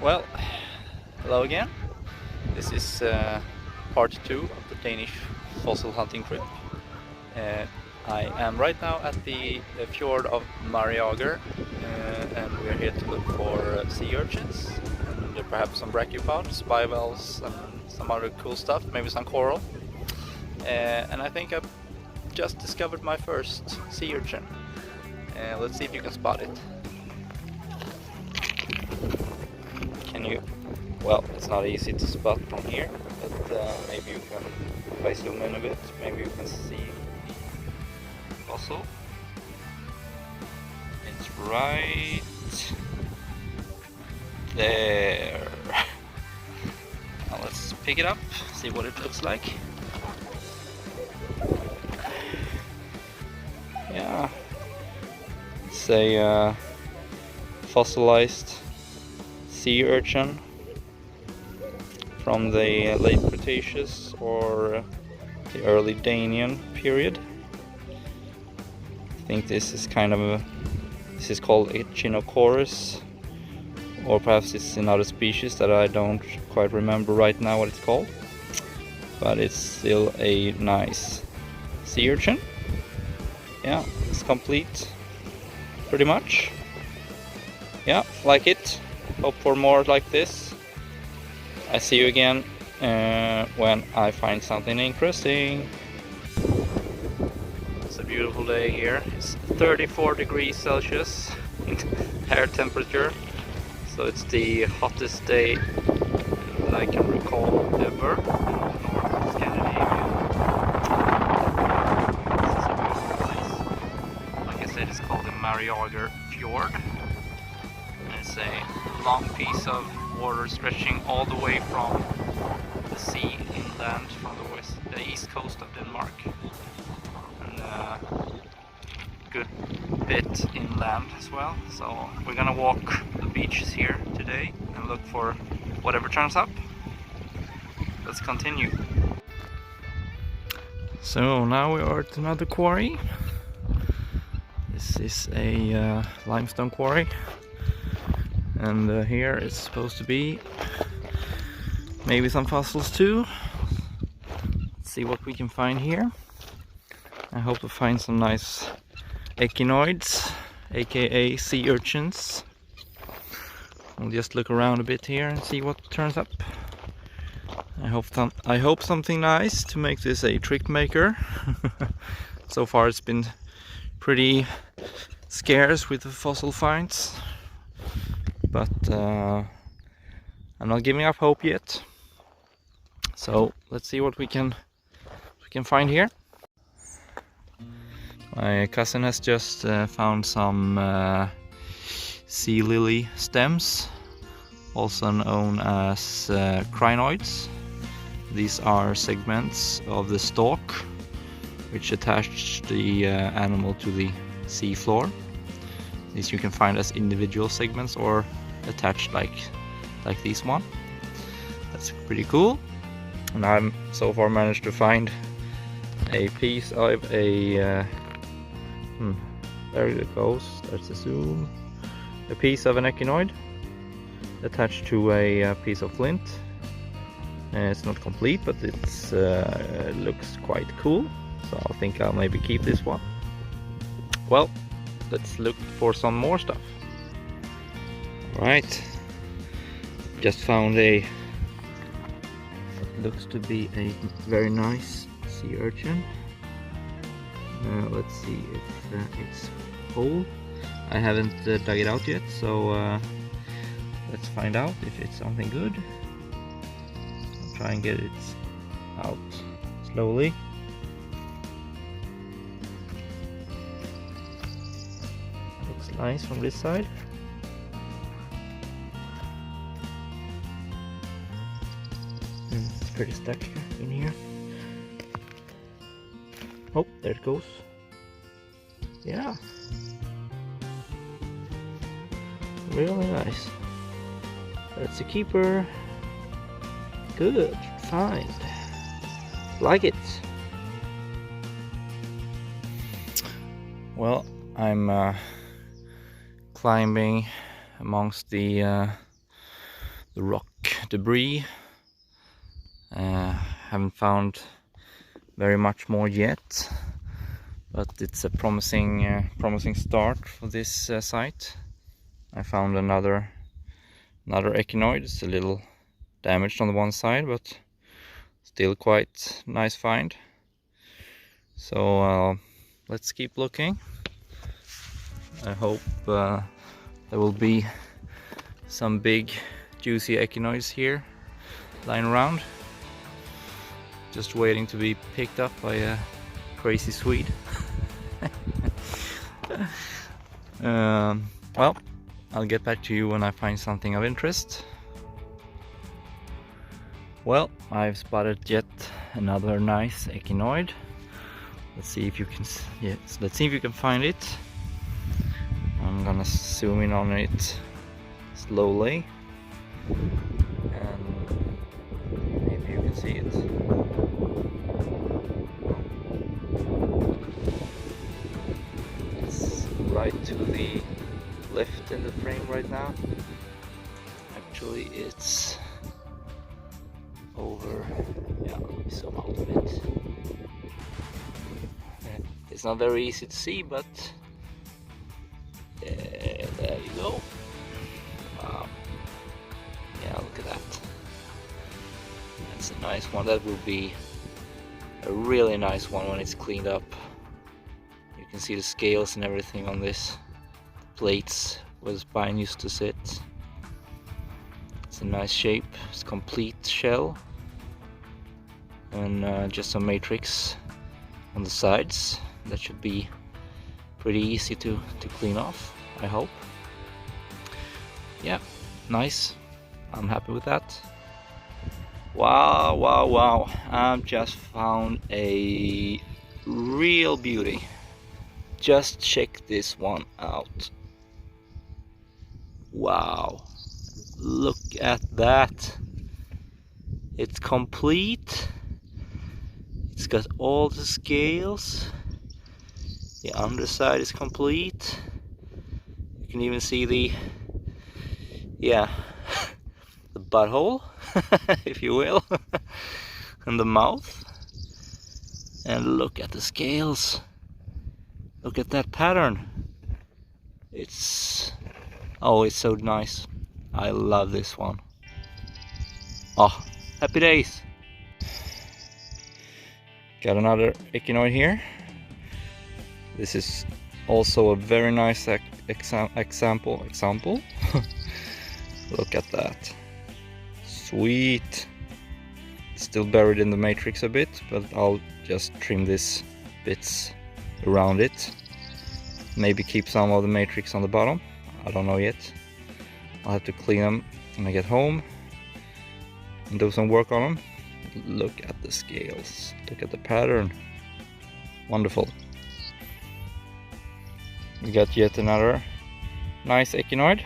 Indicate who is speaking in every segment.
Speaker 1: Well, hello again. This is part 2 of the Danish fossil hunting trip. I am right now at the fjord of Mariogar, and we're here to look for sea urchins and perhaps some brachiopods, bivalves, and some other cool stuff, maybe some coral. And I think I've just discovered my first sea urchin. Let's see if you can spot it. Can you? Well, it's not easy to spot from here, but maybe you can, if I zoom in a bit, maybe you can see the fossil. It's right there. Now let's pick it up, see what it looks like. Yeah, it's a fossilized sea urchin from the late Cretaceous or the early Danian period. I think this is this is called Echinoid, or perhaps it's another species that I don't quite remember right now what it's called, but it's still a nice sea urchin. Yeah, it's complete pretty much. Yeah, like it. Hope for more like this. I see you again when I find something interesting. It's a beautiful day here. It's 34 degrees Celsius air temperature, so it's the hottest day that I can recall ever in north of Scandinavia. This is a beautiful place. Like I said, it's called the Mariogar Fjord. It's a long piece of water stretching all the way from the sea inland from the east coast of Denmark, and a good bit inland as well. So we're gonna walk the beaches here today and look for whatever turns up. Let's continue. So now we are at another quarry. This is a limestone quarry. And here it's supposed to be maybe some fossils too. Let's see what we can find here. I hope to find some nice echinoids, aka sea urchins. We'll just look around a bit here and see what turns up. I hope something nice to make this a trick maker. So far it's been pretty scarce with the fossil finds. But I'm not giving up hope yet. So let's see what we can find here. My cousin has just found some sea lily stems, also known as crinoids. These are segments of the stalk which attach the animal to the sea floor. These you can find as individual segments or attached like this one. That's pretty cool. And I'm so far managed to find a piece of a there it goes, that's a zoom, a piece of an echinoid attached to a piece of flint. It's not complete, but it's looks quite cool, so I think I'll maybe keep this one. Well, let's look for some more stuff. Right, just found what looks to be a very nice sea urchin. Let's see if it's whole. I haven't dug it out yet, so let's find out if it's something good. I'll try and get it out slowly. Looks nice from this side. It's pretty stuck in here. Oh, there it goes. Yeah, really nice. That's a keeper. Good find. Like it. Well, I'm climbing amongst the the rock debris. Haven't found very much more yet, but it's a promising start for this site. I found another echinoid. It's a little damaged on the one side, but still quite nice find. So let's keep looking. I hope there will be some big juicy echinoids here lying around, just waiting to be picked up by a crazy Swede. Well, I'll get back to you when I find something of interest. Well, I've spotted yet another nice echinoid. Let's see if you can. Yes, let's see if you can find it. I'm gonna zoom in on it slowly, and maybe you can see it. It's right to the left in the frame right now. Actually, it's over. Yeah, let me zoom out a bit. It's not very easy to see, but there you go. Wow. Yeah, look at that. That's a nice one. That will be a really nice one when it's cleaned up. You can see the scales and everything on this plates where the spine used to sit. It's a nice shape. It's complete shell, and just some matrix on the sides. That should be pretty easy to clean off, I hope. Yeah, nice. I'm happy with that. Wow, wow, wow. I've just found a real beauty. Just check this one out. Wow. Look at that. It's complete. It's got all the scales. The underside is complete. You can even see the butthole, if you will, and the mouth. And look at the scales. Look at that pattern. It's so nice. I love this one. Oh, happy days. Got another echinoid here. This is also a very nice example. Look at that. Sweet. Still buried in the matrix a bit, but I'll just trim these bits around it. Maybe keep some of the matrix on the bottom. I don't know yet. I'll have to clean them when I get home and do some work on them. Look at the scales. Look at the pattern. Wonderful. We got yet another nice echinoid.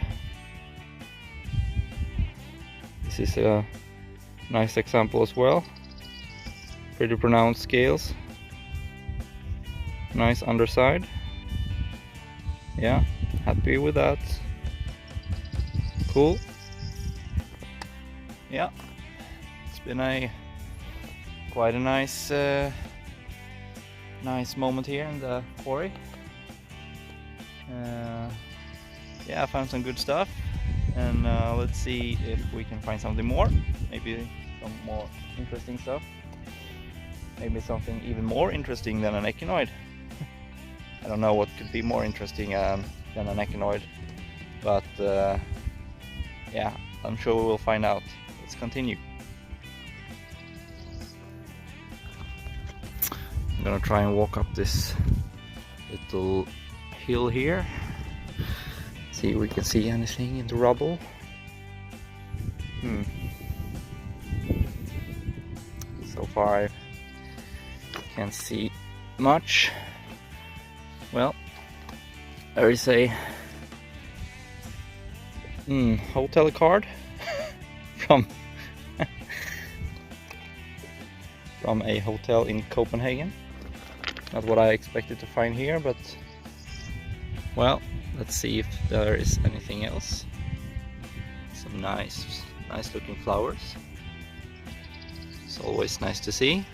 Speaker 1: This is a nice example as well. Pretty pronounced scales. Nice underside. Yeah, happy with that. Cool. Yeah, it's been quite a nice moment here in the quarry. Yeah, I found some good stuff, and let's see if we can find something more. Maybe some more interesting stuff. Maybe something even more interesting than an echinoid. I don't know what could be more interesting than an echinoid, but yeah, I'm sure we will find out. Let's continue. I'm gonna try and walk up this little hill here. See if we can see anything in the rubble. So far I can't see much. Well, there is a hotel card from a hotel in Copenhagen. Not what I expected to find here, but well, let's see if there is anything else. Some nice looking flowers. It's always nice to see.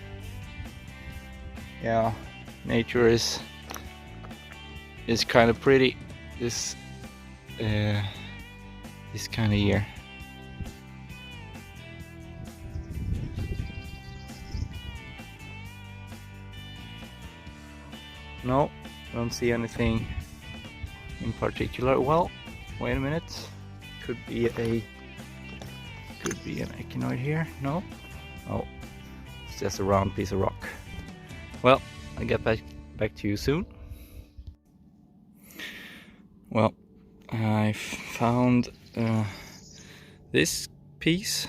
Speaker 1: Yeah, nature is kind of pretty this kind of year. No, don't see anything in particular. Well, wait a minute. Could be an echinoid here. No, oh, it's just a round piece of rock. Well, I'll get back to you soon. Well, I found this piece.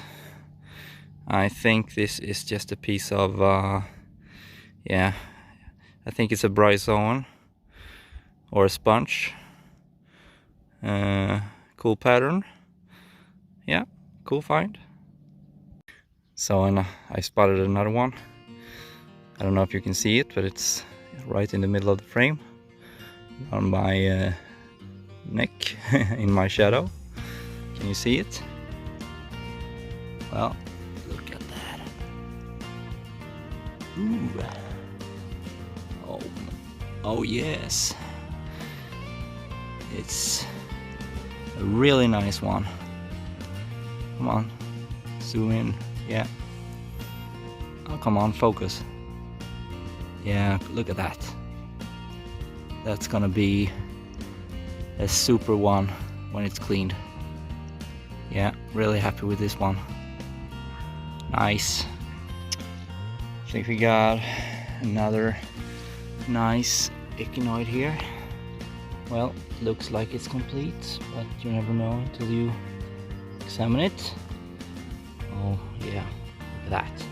Speaker 1: I think this is just a piece of yeah, I think it's a bryozoan or a sponge. Cool pattern. Yeah, cool find. So I spotted another one. I don't know if you can see it, but it's right in the middle of the frame on my neck in my shadow. Can you see it? Well, look at that. Ooh. Oh yes. It's a really nice one. Come on, zoom in. Yeah. Oh, come on, focus. Yeah, look at that. That's gonna be a super one when it's cleaned. Yeah, really happy with this one. Nice. I think we got another nice echinoid here. Well, looks like it's complete, but you never know until you examine it. Oh yeah, look at that.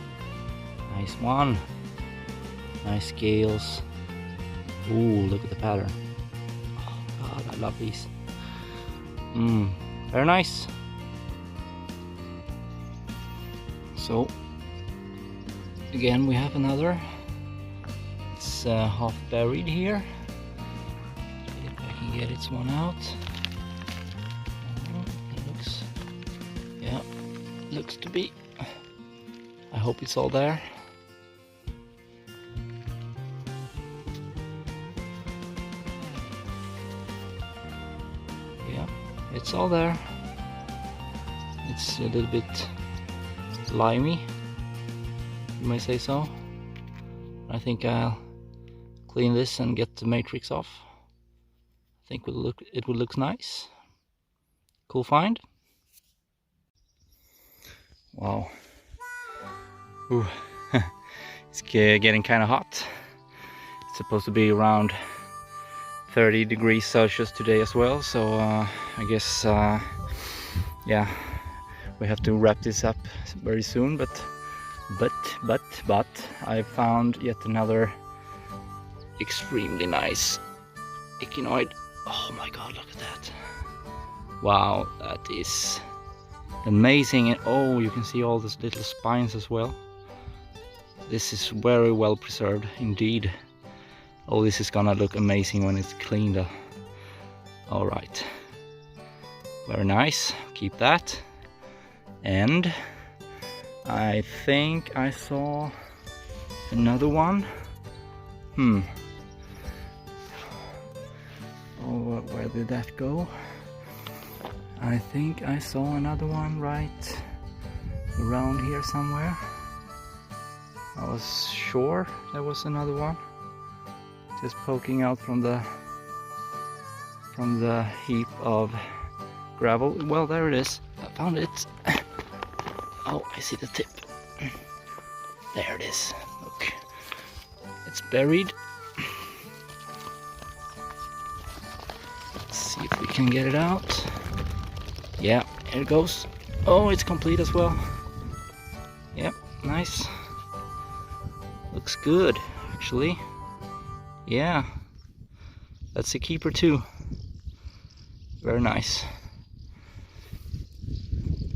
Speaker 1: Nice one. Nice scales. Ooh, look at the pattern. Oh god, I love these. Very nice. So again, we have another. It's half buried here. If I can get its one out. It looks, yeah, looks to be. I hope it's all there. Yeah, it's all there. It's a little bit limey, you may say so. I think I'll clean this and get the matrix off. I think it will look nice. Cool find. Wow. Ooh. It's getting kind of hot. It's supposed to be around 30 degrees Celsius today as well, so I guess yeah, we have to wrap this up very soon, but I found yet another extremely nice echinoid. Oh my god, look at that. Wow, that is amazing. And oh, you can see all those little spines as well. This is very well preserved indeed. Oh, this is gonna look amazing when it's cleaned. All right, very nice, keep that. And I think I saw another one. Oh, where did that go? I think I saw another one right around here somewhere. I was sure there was another one just poking out from the heap of gravel. Well, there it is. I found it. Oh, I see the tip. There it is. Look, it's buried. Let's see if we can get it out. Yeah, here it goes. Oh, it's complete as well. Yep, nice. Looks good, actually. Yeah, that's a keeper too. Very nice.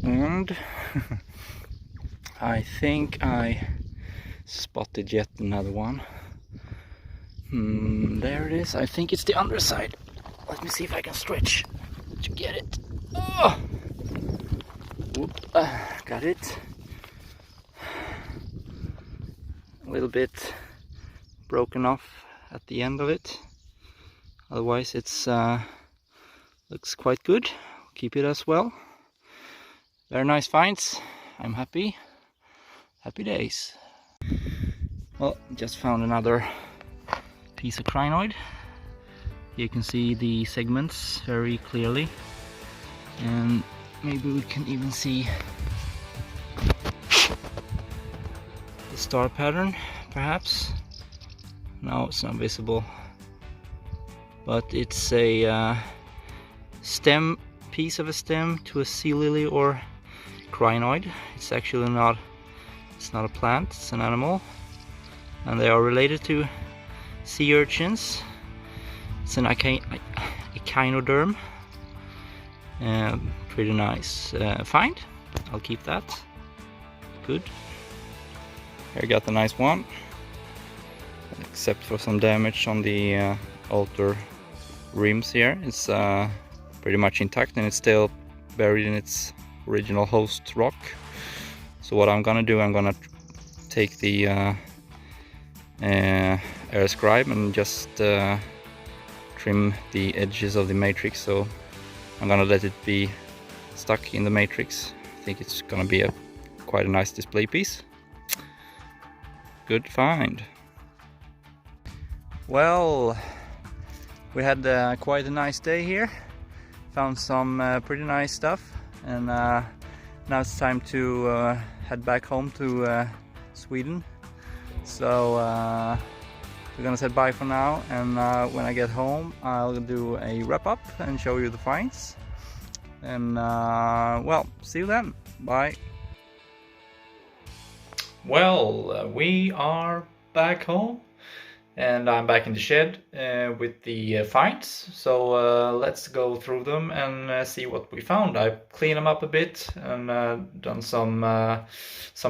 Speaker 1: And I think I spotted yet another one. There it is. I think it's the underside. Let me see if I can stretch to get it. Oh! at it. A little bit broken off at the end of it. Otherwise it's looks quite good. Keep it as well. Very nice finds. I'm happy. Happy days. Well, just found another piece of crinoid. You can see the segments very clearly, and maybe we can even see the star pattern, perhaps. No, it's not visible, but it's a stem, piece of a stem to a sea lily or crinoid. It's actually not, it's not a plant, it's an animal, and they are related to sea urchins. It's an echinoderm. Pretty nice find. I'll keep that. Good. Here I got the nice one, except for some damage on the outer rims here. It's pretty much intact, and it's still buried in its original host rock. So what I'm gonna do, I'm gonna take the air scribe and just trim the edges of the matrix. So I'm gonna let it be stuck in the matrix. I think it's gonna be quite a nice display piece. Good find. Well, we had quite a nice day here. Found some pretty nice stuff, and now it's time to head back home to Sweden. So we're gonna say bye for now, and when I get home I'll do a wrap-up and show you the finds. And well, see you then. Bye. Well, we are back home, and I'm back in the shed with the finds. So let's go through them and see what we found. I've cleaned them up a bit and done some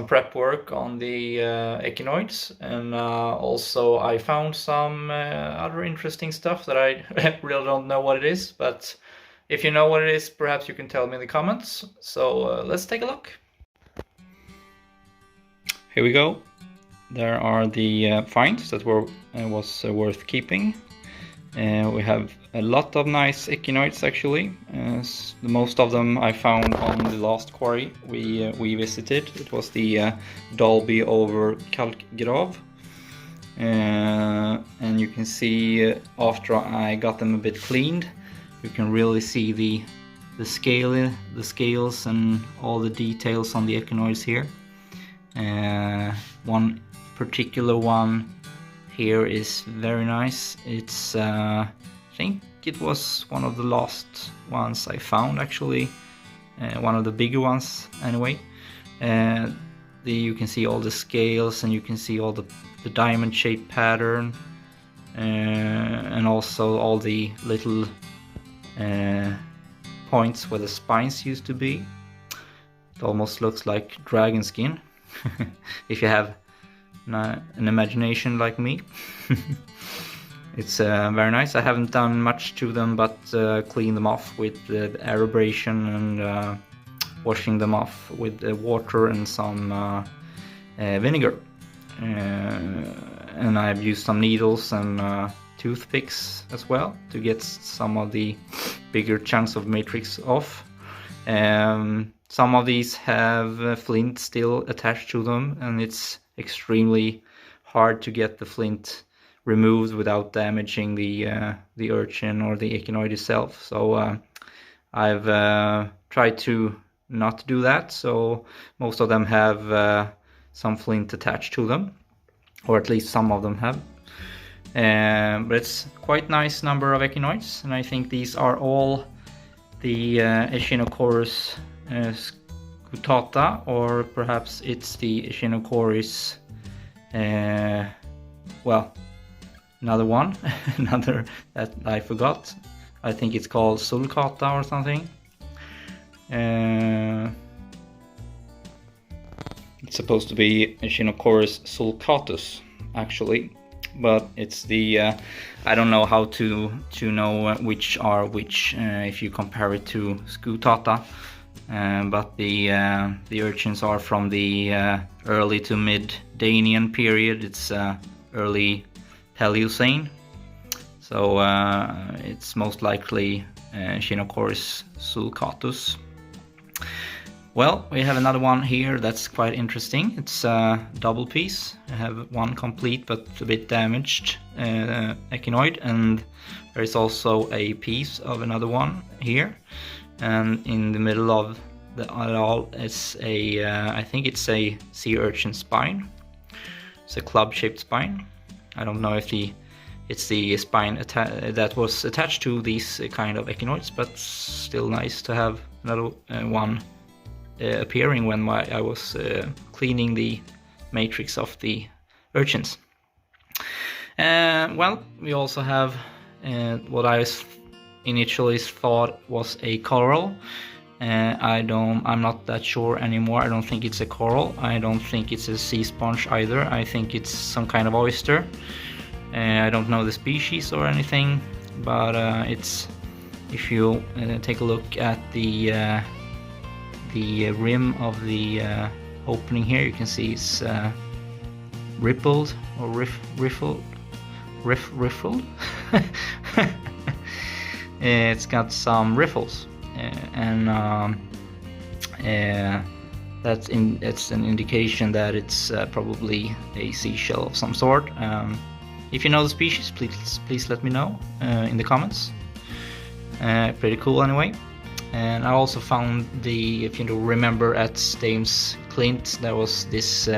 Speaker 1: prep work on the echinoids, and also I found some other interesting stuff that I really don't know what it is, but if you know what it is, perhaps you can tell me in the comments. So let's take a look. Here we go. There are the finds that was worth keeping. We have a lot of nice echinoids actually. Most of them I found on the last quarry we visited. It was the Dalby over Kalkgrav. And you can see after I got them a bit cleaned, you can really see the scales and all the details on the echinoids here. One particular one here is very nice. It's I think it was one of the last ones I found actually, one of the bigger ones anyway. You can see all the scales, and you can see all the diamond shaped pattern, and also all the little points where the spines used to be. It almost looks like dragon skin if you have an imagination like me. It's very nice. I haven't done much to them but clean them off with the aeration and washing them off with water and some vinegar. And I've used some needles and toothpicks as well to get some of the bigger chunks of matrix off. Some of these have flint still attached to them, and it's extremely hard to get the flint removed without damaging the urchin or the echinoid itself. So I've tried to not do that. So most of them have some flint attached to them, or at least some of them have. But it's quite nice number of echinoids, and I think these are all the Echinocoris scutata, or perhaps it's the Echinocoris, well, another one, another that I forgot. I think it's called sulcata or something. It's supposed to be Echinocoris sulcatus actually, but it's the I don't know how to know which are which if you compare it to scutata. but the urchins are from the early to mid Daanian period. It's early Paleocene, so it's most likely Echinocoris sulcatus. Well, we have another one here that's quite interesting. It's a double piece. I have one complete but a bit damaged echinoid, and there is also a piece of another one here. And in the middle of it all is a, I think it's a sea urchin spine. It's a club-shaped spine. I don't know if it's the spine that was attached to these kind of echinoids, but still nice to have another one appearing when I was cleaning the matrix of the urchins. Well, we also have what I initially thought was a coral. I'm not that sure anymore. I don't think it's a coral. I don't think it's a sea sponge either. I think it's some kind of oyster. I don't know the species or anything, but it's, if you take a look at the rim of the opening here, you can see it's rippled or riffled. It's got some riffles, and it's an indication that it's probably a seashell of some sort. If you know the species, please let me know in the comments. Pretty cool anyway. And I also found if you remember at Stames Clint, there was this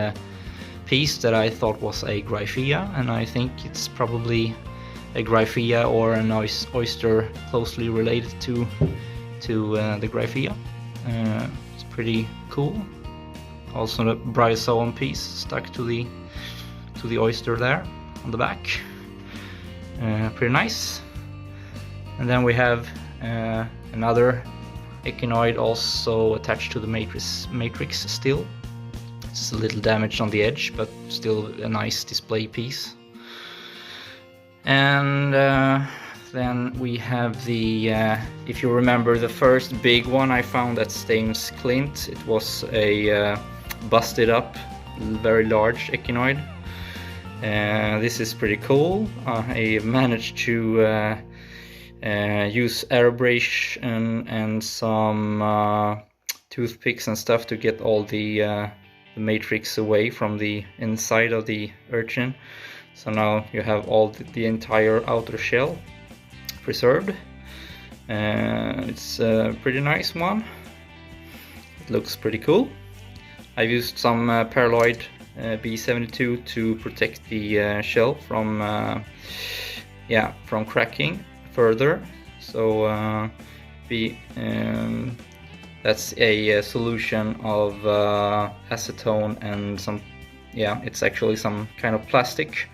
Speaker 1: piece that I thought was a Gryphea, and I think it's probably a Gryphea or an oyster closely related to the Gryphea. It's pretty cool. Also the bryozoan piece stuck to the oyster there on the back. Pretty nice. And then we have another echinoid also attached to the matrix still. It's a little damaged on the edge, but still a nice display piece. And then we have the, if you remember the first big one I found at Stames Clint, it was a busted up, very large echinoid. This is pretty cool. I managed to use aeration and some toothpicks and stuff to get all the matrix away from the inside of the urchin. So now you have all the entire outer shell preserved. It's a pretty nice one. It looks pretty cool. I've used some paraloid B72 to protect the shell from cracking further. So that's a solution of acetone and some, it's actually some kind of plastic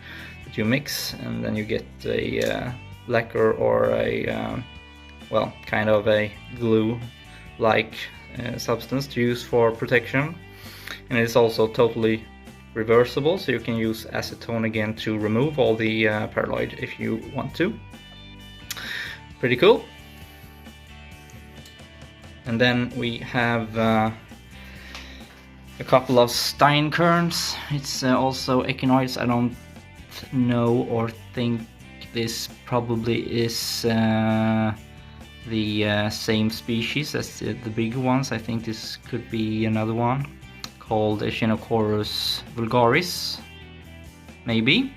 Speaker 1: that you mix, and then you get a lacquer or a kind of a glue-like substance to use for protection. And it's also totally reversible, so you can use acetone again to remove all the paraloid if you want to. Pretty cool. And then we have a couple of steinkerns. It's also echinoids. I don't know or think this probably is the same species as the bigger ones. I think this could be another one called Echinocoris vulgaris, maybe.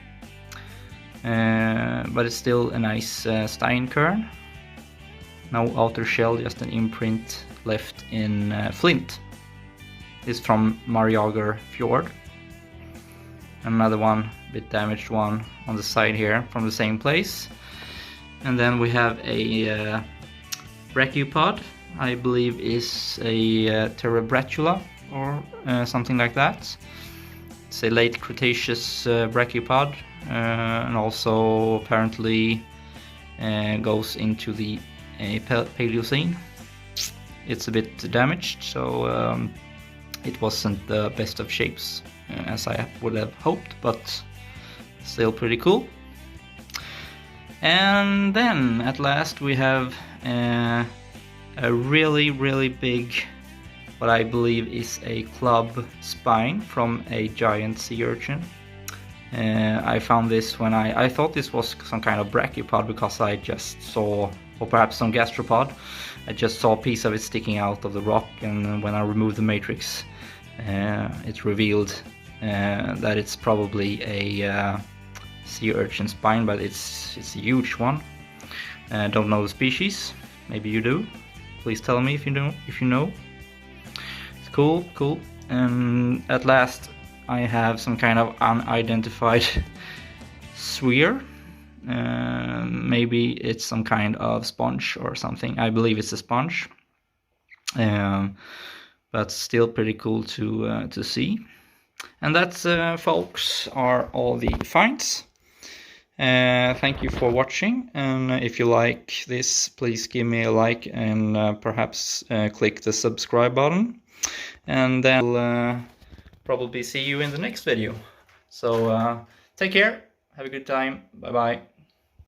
Speaker 1: But it's still a nice steinkern. No outer shell, just an imprint left in flint. It's from Mariogar fjord. Another one, a bit damaged one on the side here from the same place. And then we have a brachiopod, I believe is a Terebratula or something like that. It's a late Cretaceous brachiopod, and also apparently goes into the Paleocene. It's a bit damaged, so it wasn't the best of shapes as I would have hoped, but still pretty cool. And then at last we have a really big what I believe is a club spine from a giant sea urchin. I found this when I thought this was some kind of brachiopods because I just saw, or perhaps some gastropod, I just saw a piece of it sticking out of the rock, and when I removed the matrix it revealed that it's probably a sea urchin spine, but it's a huge one. Don't know the species, maybe you do, please tell me if you know. It's cool. And at last I have some kind of unidentified sphere. Maybe it's some kind of sponge or something. I believe it's a sponge, but still pretty cool to see. And that's, folks, are all the finds. Thank you for watching, and if you like this, please give me a like, and perhaps click the subscribe button, and then I'll probably see you in the next video. So take care, have a good time, bye bye.